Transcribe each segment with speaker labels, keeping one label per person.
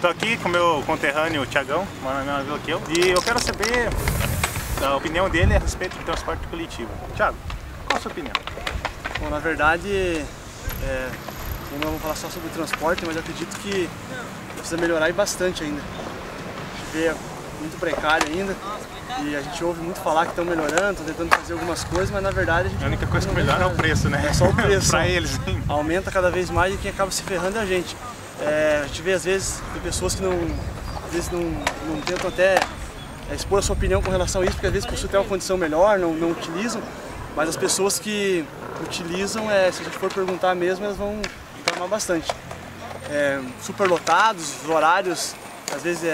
Speaker 1: Tô aqui com o meu conterrâneo Thiagão, mora na mesma vila que eu, e eu quero saber a opinião dele a respeito do transporte coletivo. Thiago, qual a sua opinião?
Speaker 2: Bom, na verdade, eu não vou falar só sobre o transporte, mas eu acredito que precisa melhorar bastante ainda. A gente vê muito precário ainda e a gente ouve muito falar que estão melhorando, estão tentando fazer algumas coisas, mas na verdade
Speaker 1: a única coisa que melhora é o preço, né?
Speaker 2: É só o preço.
Speaker 1: Pra eles, sim.
Speaker 2: Aumenta cada vez mais e quem acaba se ferrando é a gente. A gente vê às vezes pessoas que às vezes não tentam até expor a sua opinião com relação a isso, porque às vezes possuem até uma condição melhor, não utilizam, mas as pessoas que utilizam, se a gente for perguntar mesmo, elas vão reclamar bastante. Superlotados, os horários às vezes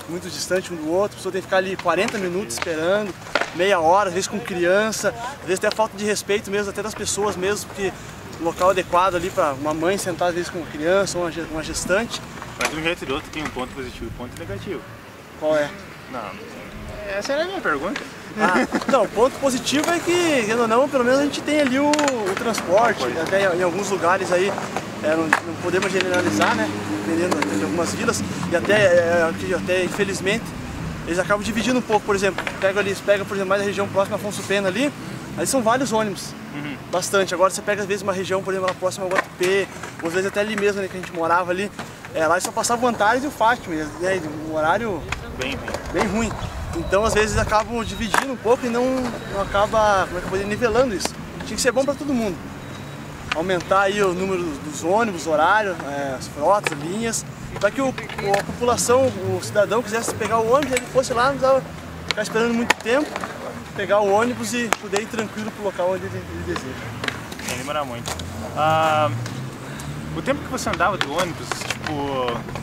Speaker 2: muito distante um do outro, a pessoa tem que ficar ali 40 minutos esperando, meia hora, às vezes com criança, às vezes tem a falta de respeito mesmo, até das pessoas mesmo, porque o local adequado ali para uma mãe sentar às vezes com uma criança ou uma gestante.
Speaker 1: Mas de um jeito ou do outro tem um ponto positivo e um ponto negativo.
Speaker 2: Qual é?
Speaker 1: Não, essa era a minha pergunta.
Speaker 2: Não, o ponto positivo é que, querendo ou não, pelo menos a gente tem ali o transporte, até em alguns lugares aí, não podemos generalizar, né, dependendo de algumas vilas, e até infelizmente, eles acabam dividindo um pouco, por exemplo, pega, por exemplo, mais a região próxima a Afonso Pena ali, aí são vários ônibus, bastante. Agora você pega às vezes uma região, por exemplo, lá próxima ao Guatupê, ou às vezes até ali mesmo, né, que a gente morava ali, lá só passava o Antares e o Fátima, né, um horário bem ruim. Então às vezes acabam dividindo um pouco e não acaba, como é que eu vou dizer, nivelando isso. Tinha que ser bom para todo mundo. Aumentar aí o número dos ônibus, horário, as frotas, as linhas, para que a população, o cidadão quisesse pegar o ônibus, ele fosse lá, não precisava ficar esperando muito tempo, pegar o ônibus e poder ir tranquilo para o local onde ele deseja.
Speaker 1: Sem demorar muito. O tempo que você andava de ônibus, tipo,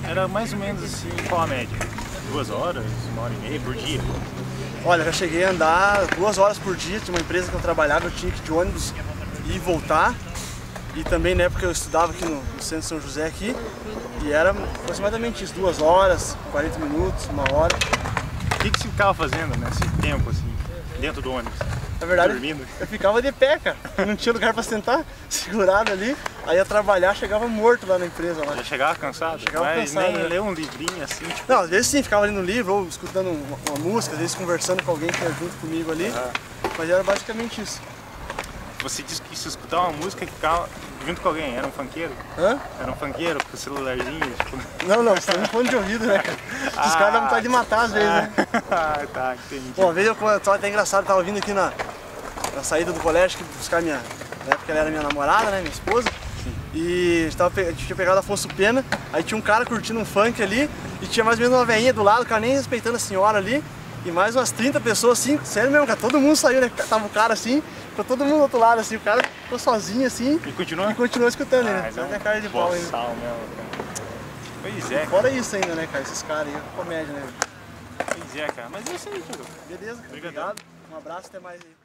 Speaker 1: era mais ou menos assim, qual a média? 2 horas, 1h30 por dia?
Speaker 2: Olha, já cheguei a andar 2 horas por dia, tinha uma empresa que eu trabalhava, eu tinha que ir de ônibus ir e voltar. E também na época eu estudava aqui no centro de São José aqui, e era aproximadamente isso, 2 horas, 40 minutos, 1 hora.
Speaker 1: O que você ficava fazendo nesse tempo, assim, dentro do ônibus?
Speaker 2: Na verdade,
Speaker 1: dormindo?
Speaker 2: Eu ficava de pé, cara, não tinha lugar para sentar, segurado ali, aí ia trabalhar, chegava morto lá na empresa. Lá.
Speaker 1: Já chegava cansado?
Speaker 2: Chegava
Speaker 1: mas
Speaker 2: cansado,
Speaker 1: nem
Speaker 2: né?
Speaker 1: ler um livrinho assim? Tipo...
Speaker 2: Não, às vezes sim, ficava ali no livro, ou escutando uma música, às vezes conversando com alguém que ia junto comigo ali, mas era basicamente isso.
Speaker 1: Você disse que se escutar uma música que ficava junto com alguém, era um funkeiro?
Speaker 2: Hã?
Speaker 1: Era um funkeiro com o celularzinho, tipo...
Speaker 2: Não, você tá no fone de ouvido, né, cara? Os caras dão vontade de matar às vezes, né?
Speaker 1: Tá, entendi.
Speaker 2: Bom, uma vez eu tava até engraçado, tava vindo aqui na saída do colégio aqui buscar na época ela era minha namorada, né, minha esposa. Sim. E a gente tinha pegado Afonso Pena, aí tinha um cara curtindo um funk ali, e tinha mais ou menos uma velhinha do lado, o cara nem respeitando a senhora ali, e mais umas 30 pessoas assim, sério mesmo, cara, todo mundo saiu, né, tava o cara assim, ficou todo mundo do outro lado assim, o cara ficou sozinho assim.
Speaker 1: E continuou?
Speaker 2: E continuou escutando, né? Só minha cara de pau ainda.
Speaker 1: Mesmo, cara. Pois é.
Speaker 2: Fora isso ainda, né, cara, esses caras aí, comédia, né?
Speaker 1: Pois é, cara, mas é isso aí, Thiago.
Speaker 2: Beleza, obrigado. Um abraço, até mais aí.